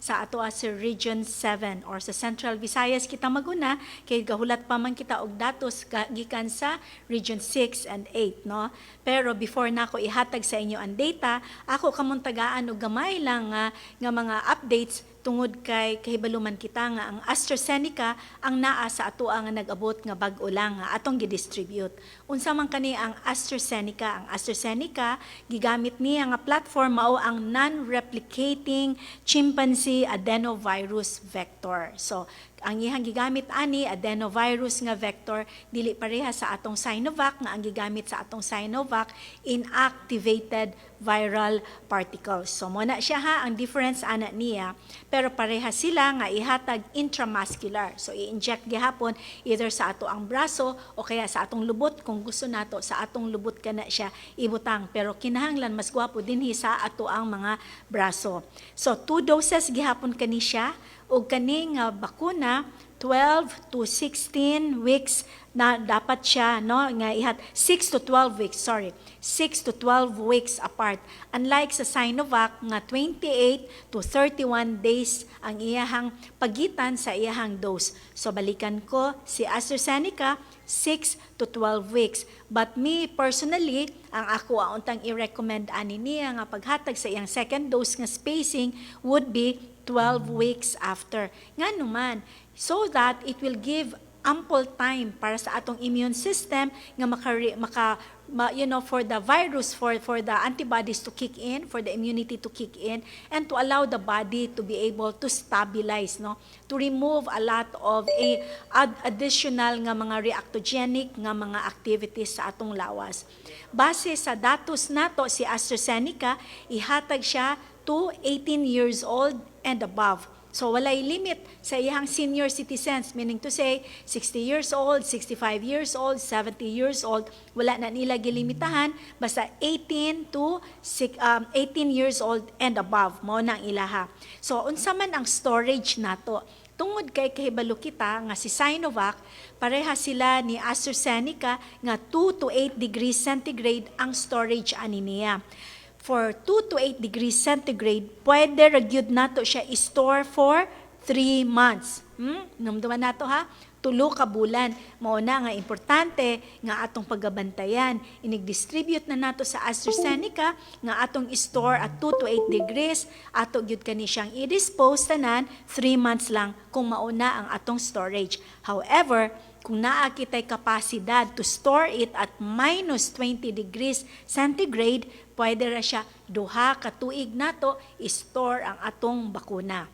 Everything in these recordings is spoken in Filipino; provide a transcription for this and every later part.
sa ato sa Region 7 or sa Central Visayas kita maguna kay gahulat pa man kita og datos gikan sa Region 6 and 8 no. Pero before nako ihatag sa inyo ang data, ako kamong tagaan og gamay lang nga mga updates tungod kay kahibaluman kita nga ang AstraZeneca ang naa sa ato nga nag-abot nga bag-o lang nga atong gidistribute. Unsa man kani ang AstraZeneca? Ang AstraZeneca gigamit niya nga platform mao ang non-replicating chimpanzee adenovirus vector. So ang iyang gigamit ani adenovirus nga vector dili pareha sa atong Sinovac nga ang gigamit sa atong Sinovac inactivated viral particles. So mo na siya ha ang difference ana niya pero pareha sila nga ihatag intramuscular. So i-inject gihapon either sa ato ang braso o kaya sa atong lubot kung gusto nato sa atong lubot kana siya ibutang pero kinahanglan mas gwapo dinhi sa ato ang mga braso. So 2 doses gihapon kani siya ug kani nga bakuna 12 to 16 weeks na dapat siya no nga ihat 6 to 12 weeks 6 to 12 weeks apart, unlike sa Sinovac nga 28 to 31 days ang iyahang pagitan sa iyahang dose. So balikan ko si AstraZeneca 6 to 12 weeks, but me personally ang ako untang i-recommend ani niya nga paghatag sa iyang second dose nga spacing would be 12 weeks after. Nga naman, so that it will give ample time para sa atong immune system nga for the virus, for the antibodies to kick in, for the immunity to kick in, and to allow the body to be able to stabilize, no, to remove a lot of additional nga mga reactogenic nga mga activities sa atong lawas. Base sa datos nato si AstraZeneca ihatag siya to 18 years old and above. So walay limit sa iyang senior citizens, meaning to say 60 years old, 65 years old, 70 years old, wala na nila gilimitahan, basta 18 to 18 years old and above mo na ang ilaha. So unsa man ang storage nato? Tungod kay kahibalo kita nga si Sinovac, pareha sila ni AstraZeneca nga 2 to 8 degrees centigrade ang storage ani niya. For 2 to 8 degrees centigrade, pwede ragyud nato siya i-store for 3 months. Numduman nato ha? 3 ka bulan. Mao na nga importante nga atong pagabantayan. Inig-distribute na nato sa AstraZeneca nga atong i-store at 2 to 8 degrees. Ato gyud kani siyang i-dispose tanan 3 months lang kung mauna ang atong storage. However, kung naa kitay kapasidad to store it at minus 20 degrees centigrade, pwede ra siya 2 ka tuig nato i-store ang atong bakuna.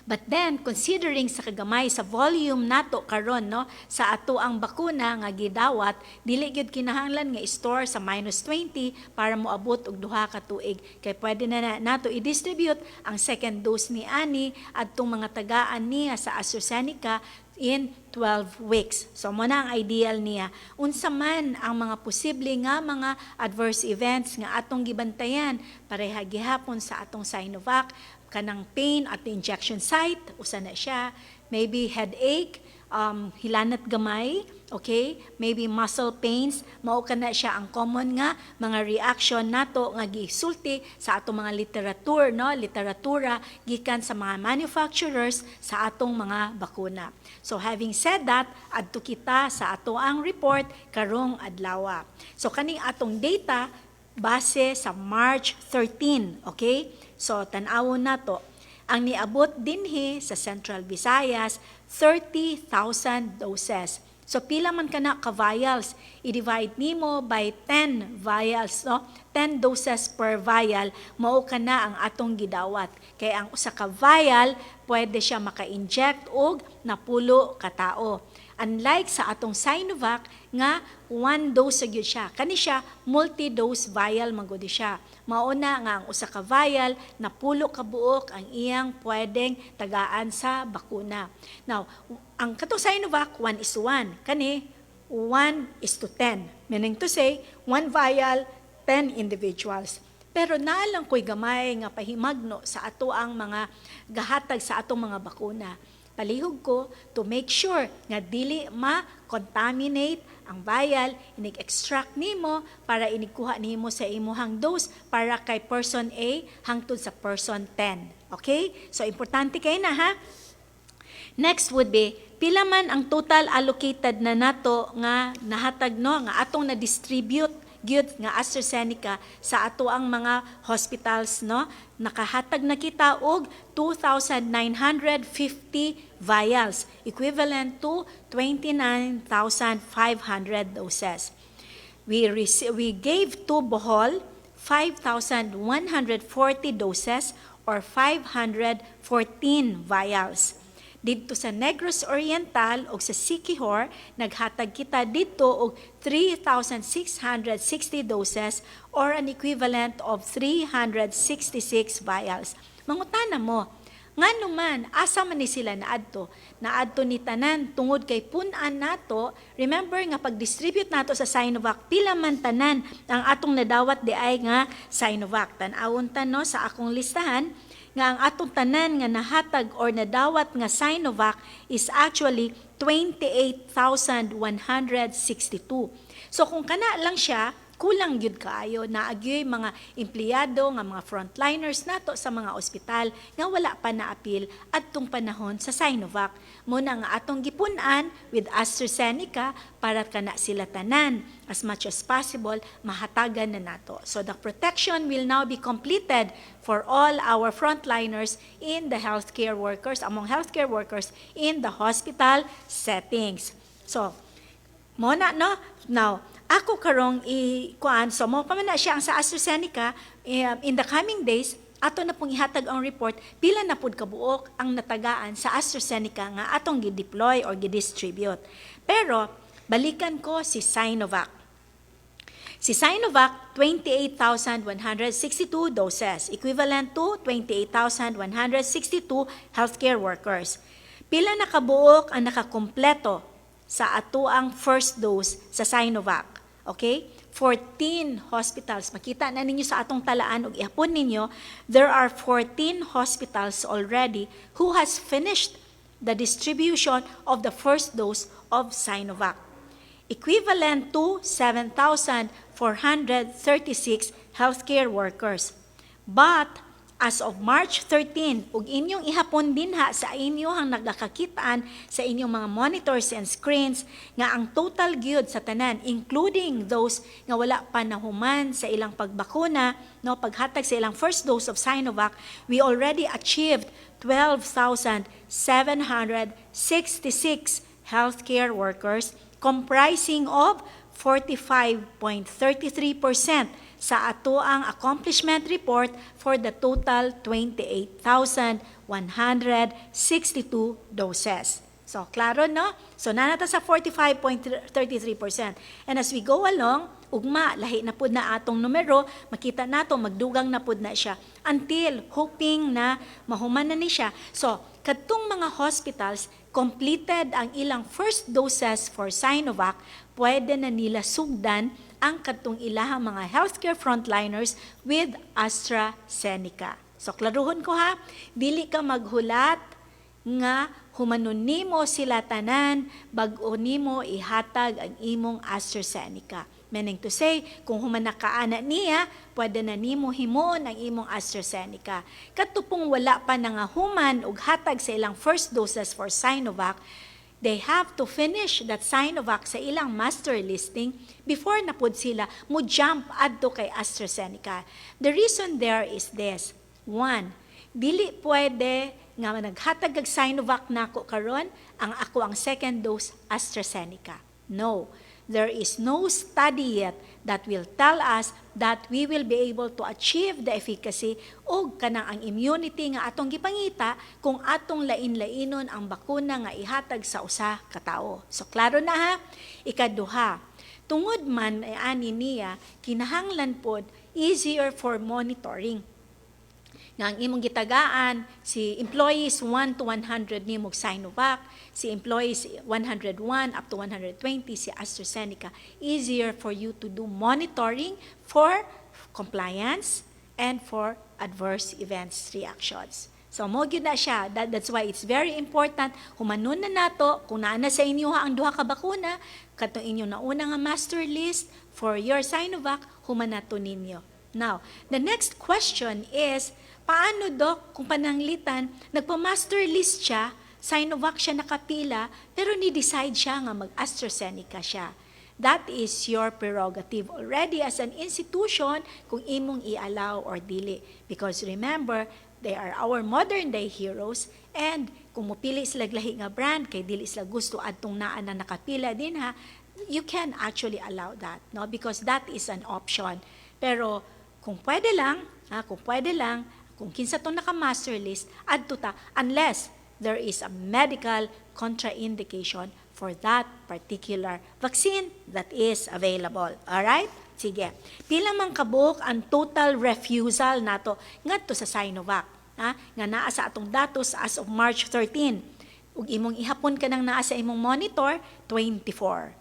But then, considering sa kagamay sa volume nato karon no, sa ato ang bakuna nga gidawat, dili gyud kinahanglan nga i-store sa minus 20 para moabot og 2 ka tuig. Kay pwede na nato i-distribute ang second dose ni ani adtong mga tagaan niya sa AstraZeneca in 12 weeks. So mo na ang ideal niya. Unsa man ang mga posible nga mga adverse events nga atong gibantayan, pareha gihapon sa atong Sinovac, kanang pain at the injection site, usa na siya, maybe headache, hilanat gamay, okay? Maybe muscle pains, mao kana siya ang common nga mga reaction nato nga gisulti sa atong mga literatura gikan sa mga manufacturers sa atong mga bakuna. So having said that, adto kita sa ato ang report karong adlaw. So kaning atong data base sa March 13, okay? So tan-awon nato ang niabot dinhi sa Central Visayas 30,000 doses. So pila man kana ka vials, i-divide nimo by 10 vials, no? 10 doses per vial, mao kana ang atong gidawat. Kay ang usa ka vial pwede siya maka-inject og napulo ka tawo. Unlike sa atong Sinovac nga 1 dose gyud siya. Kani siya multi-dose vial magudi siya. Mauna nga ang usa ka vial napulo ka buok ang iyang pwedeng tagaan sa bakuna. Now, ang katong Sinovac 1:1, kani 1:10. Meaning to say, 1 vial, 10 individuals. Pero naalang ko'y gamay nga pahimagno sa ato ang mga gahatag sa atong mga bakuna. palihog ko to make sure nga dili ma-contaminate ang vial, inig-extract nimo para inikuha nimo sa imuhang dose para kay person A hangtod sa person 10. Okay? So, importante kayo na ha. Next would be, pila man ang total allocated na nato nga nahatag no, nga atong na-distribute gyud nga AstraZeneca sa ato ang mga hospitals no. Nakahatag na kita og 2,950 vials, equivalent to 29,500 doses. We gave to Bohol 5,140 doses or 514 vials. Dito sa Negros Oriental o sa Siquijor, naghatag kita dito og 3,660 doses or an equivalent of 366 vials. Mangutana mo, nga naman, asa man ni sila naadto? Naadto ni tanan tungod kay punan nato. Remember nga pag-distribute nato sa Sinovac, pila man tanan ang atong nadawat di ay nga Sinovac. Tan-awon ta no sa akong listahan nga ang atong tanan nga nahatag or nadawat nga Sinovac is actually 28,162. So kung kana lang siya, kulang gyud kaayo na agyoy mga empleyado nga mga frontliners nato sa mga ospital nga wala pa naapil adtong panahon sa Sinovac. Muna nga atong gipunan with AstraZeneca para kana sila tanan as much as possible mahatagan na nato. So the protection will now be completed for all our frontliners in the healthcare workers, among healthcare workers in the hospital settings. So, muna no, now ako karong ikuan, so mo pa man na siya ang sa AstraZeneca, in the coming days, ato na pong ihatag ang report, pila na pud kabuok ang natagaan sa AstraZeneca nga atong gi-deploy or gi-distribute. Pero, balikan ko si Sinovac. Si Sinovac, 28,162 doses, equivalent to 28,162 healthcare workers. Pila na kabuok ang nakakumpleto sa ato ang first dose sa Sinovac? Okay? 14 hospitals. Makita na ninyo sa atong talaan o ihapon ninyo, there are 14 hospitals already who has finished the distribution of the first dose of Sinovac, equivalent to 7,436 healthcare workers. But as of March 13, ug inyong ihapon dinha sa inyohang nagakakitaan sa inyong mga monitors and screens nga ang total gyud sa tanan, including those nga wala pa nahuman sa ilang pagbakuna, no, paghatag sa ilang first dose of Sinovac, we already achieved 12,766 healthcare workers comprising of 45.33% sa ato ang accomplishment report for the total 28,162 doses. So, klaro, no? So, nanata sa 45.33%. And as we go along, ugma, lahi na pud na atong numero, makita nato, magdugang na pud na siya until hoping na mahuman na ni siya. So, katong mga hospitals, completed ang ilang first doses for Sinovac, pwede na nila sugdan ang katong ilahang mga healthcare frontliners with AstraZeneca. So, klaruhon ko ha, dili ka maghulat nga humanon nimo sila tanan, bag-o nimo ihatag ang imong AstraZeneca. Meaning to say, kung humanakaana niya, pwede na nimo himon ang imong AstraZeneca. Katupong wala pa na nga human ug hatag sa ilang first doses for Sinovac, they have to finish that Sinovac sa ilang master listing before na pud sila mo jump adto kay AstraZeneca. The reason there is this. One, dili pwede nga naghatag og Sinovac nako karon ang ako ang second dose AstraZeneca. No. There is no study yet that will tell us that we will be able to achieve the efficacy o kanang ang immunity nga atong gipangita kung atong lain-lainon ang bakuna nga ihatag sa usa ka tawo. So klaro na ha. Ikaduha, tungod man ay ani niya kinahanglan pod easier for monitoring. Nga ang imong gitagaan, si employees 1 to 100 nimog Sinovac, si employees 101 up to 120 si AstraZeneca. Easier for you to do monitoring for compliance and for adverse events reactions. So, mo gyud na siya. That's why it's very important. Humanon na nato, kung naana sa inyo ang duha ka bakuna, katong inyong nauna nga master list for your Sinovac, humanato ninyo. Now, the next question is, paano, Doc, kung pananglitan, nagpa-master list siya, Sinovac siya nakapila, pero ni-decide siya nga mag-AstraZeneca siya. That is your prerogative already as an institution kung imong i-allow or dili. Because remember, they are our modern day heroes, and kung mupili sila lahi nga brand, kay dili sila gusto adtong naa na nakapila din ha, you can actually allow that, no? Because that is an option. Pero kung pwede lang, kung kinsa tong naka-master list, adto ta, unless there is a medical contraindication for that particular vaccine that is available. Alright? Sige. Pila man kabuk ang total refusal nato ngadto sa Sinovac, ha? Nga naa sa atong datos as of March 13. Ug imong ihapon kanang naa sa imong monitor, 24.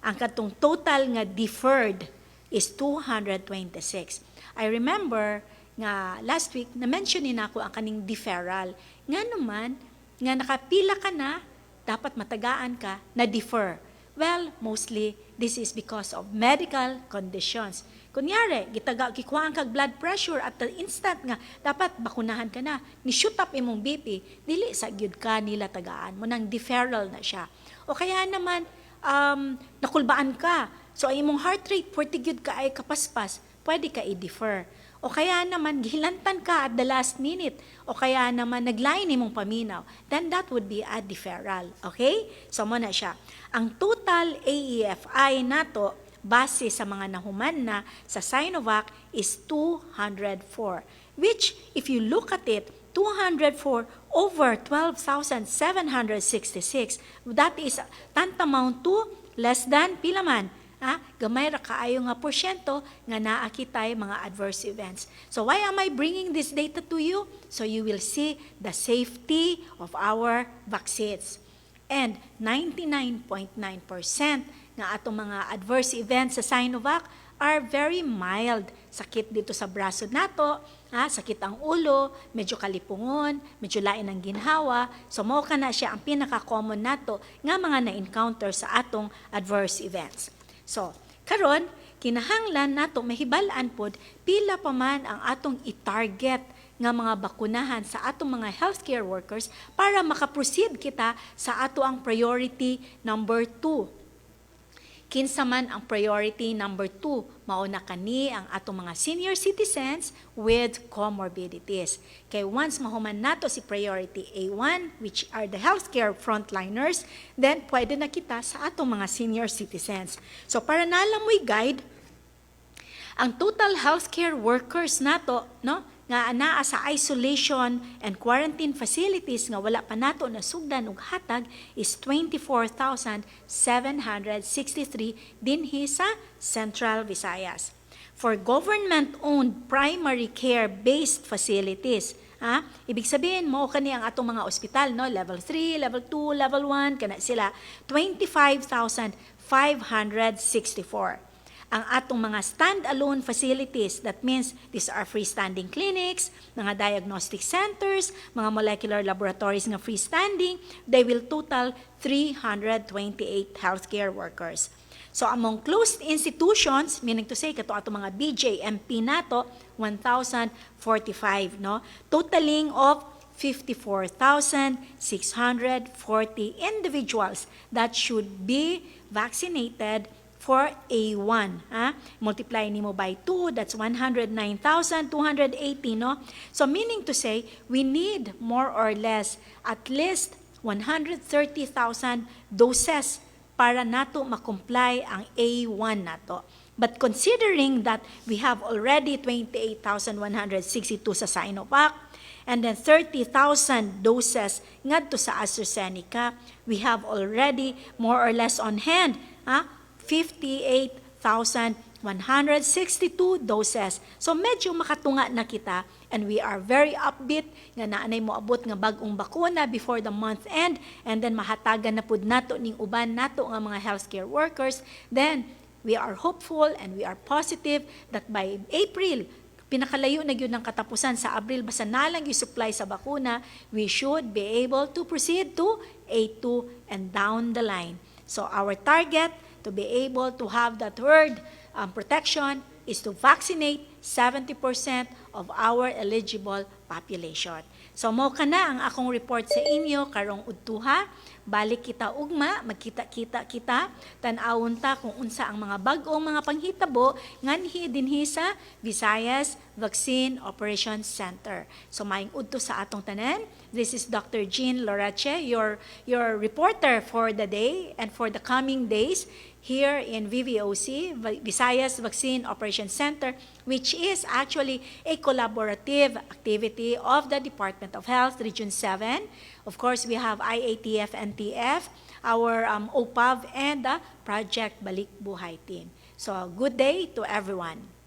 Ang katong total nga deferred is 226. I remember nga last week na-mention ni nako ang kaning deferral. Nga naman nga nakapila ka na, dapat matagaan ka na defer. Well, mostly this is because of medical conditions. Kunyari, gikuhaan kag blood pressure at the instant nga dapat bakunahan ka na, ni shoot up imong BP, dili sa gyud ka nila tagaan mo nang deferral na siya. O kaya naman nakulbaan ka. So imong heart rate 40 gyud ka ay kapaspas, pwede ka i-defer. O kaya naman, gihilantan ka at the last minute. O kaya naman, naglain imong paminaw. Then that would be a deferral. Okay? So, mo na siya. Ang total AEFI nato, base sa mga nahuman na sa Sinovac, is 204. Which, if you look at it, 204 over 12,766, that is tantamount to less than, pila man? Gamay ra kaayo nga porsyento nga naakitay mga adverse events. So why am I bringing this data to you? So you will see the safety of our vaccines. And 99.9% nga atong mga adverse events sa Sinovac are very mild. Sakit dito sa braso nato, sakit ang ulo, medyo kalipungon, medyo lain ang ginhawa. So mao kana siya ang pinaka-common nato nga mga na-encounter sa atong adverse events. So, karon kinahanglan nato mahibalaan pod pila pa man ang atong i-target nga mga bakunahan sa atong mga healthcare workers para makaproceed kita sa ato ang priority number 2. Kinsa man ang priority number 2, mao na kani ang atong mga senior citizens with comorbidities. Kay once mahuman nato si priority A1, which are the healthcare frontliners, then pwede na kita sa atong mga senior citizens. So para nalang mo'y guide, ang total healthcare workers nato, no, nga anaa sa isolation and quarantine facilities nga wala pa nato nasugdan og hatag is 24,763 dinhi sa Central Visayas. For government-owned primary care-based facilities, ibig sabihin mo kani ang atong mga ospital, no, level 3, level 2, level 1 kana sila, 25,564. Ang atong mga stand-alone facilities, that means these are freestanding clinics, mga diagnostic centers, mga molecular laboratories nga freestanding, they will total 328 healthcare workers. So among closed institutions, meaning to say, kato atong mga BJMP nato, 1,045, no? Totaling of 54,640 individuals that should be vaccinated for A1, multiply nimo by 2, that's 109,280, no? So meaning to say, we need more or less at least 130,000 doses para nato makomply ang A1 nato. But considering that we have already 28,162 sa Sinovac, and then 30,000 doses ngadto sa AstraZeneca, we have already more or less on hand, 58,162 doses. So medyo makatunga na kita, and we are very upbeat nga naanay mo abot nga bag-ong bakuna before the month end, and then mahatagan na pud nato ning uban nato nga mga healthcare workers. Then we are hopeful and we are positive that by April, pinakalayo na yun ng katapusan sa Abril, basta nalang i-supply sa bakuna, we should be able to proceed to A2 and down the line. So our target to be able to have that herd protection is to vaccinate 70% of our eligible population. So mo ka na ang akong report sa inyo karong udtuha. Balik kita ugma, magkita-kita kita, tan-awon ta kung unsa ang mga bag-ong mga panghitabo nganhi dinhi sa Visayas Vaccine Operations Center. So maing udto sa atong tanan. This is Dr. Jean Lorache, your reporter for the day and for the coming days here in VVOC, Visayas Vaccine Operations Center, which is actually a collaborative activity of the Department of Health, Region 7. Of course, we have IATF, NTF, our OPAV, and the Project Balik Buhay team. So, good day to everyone.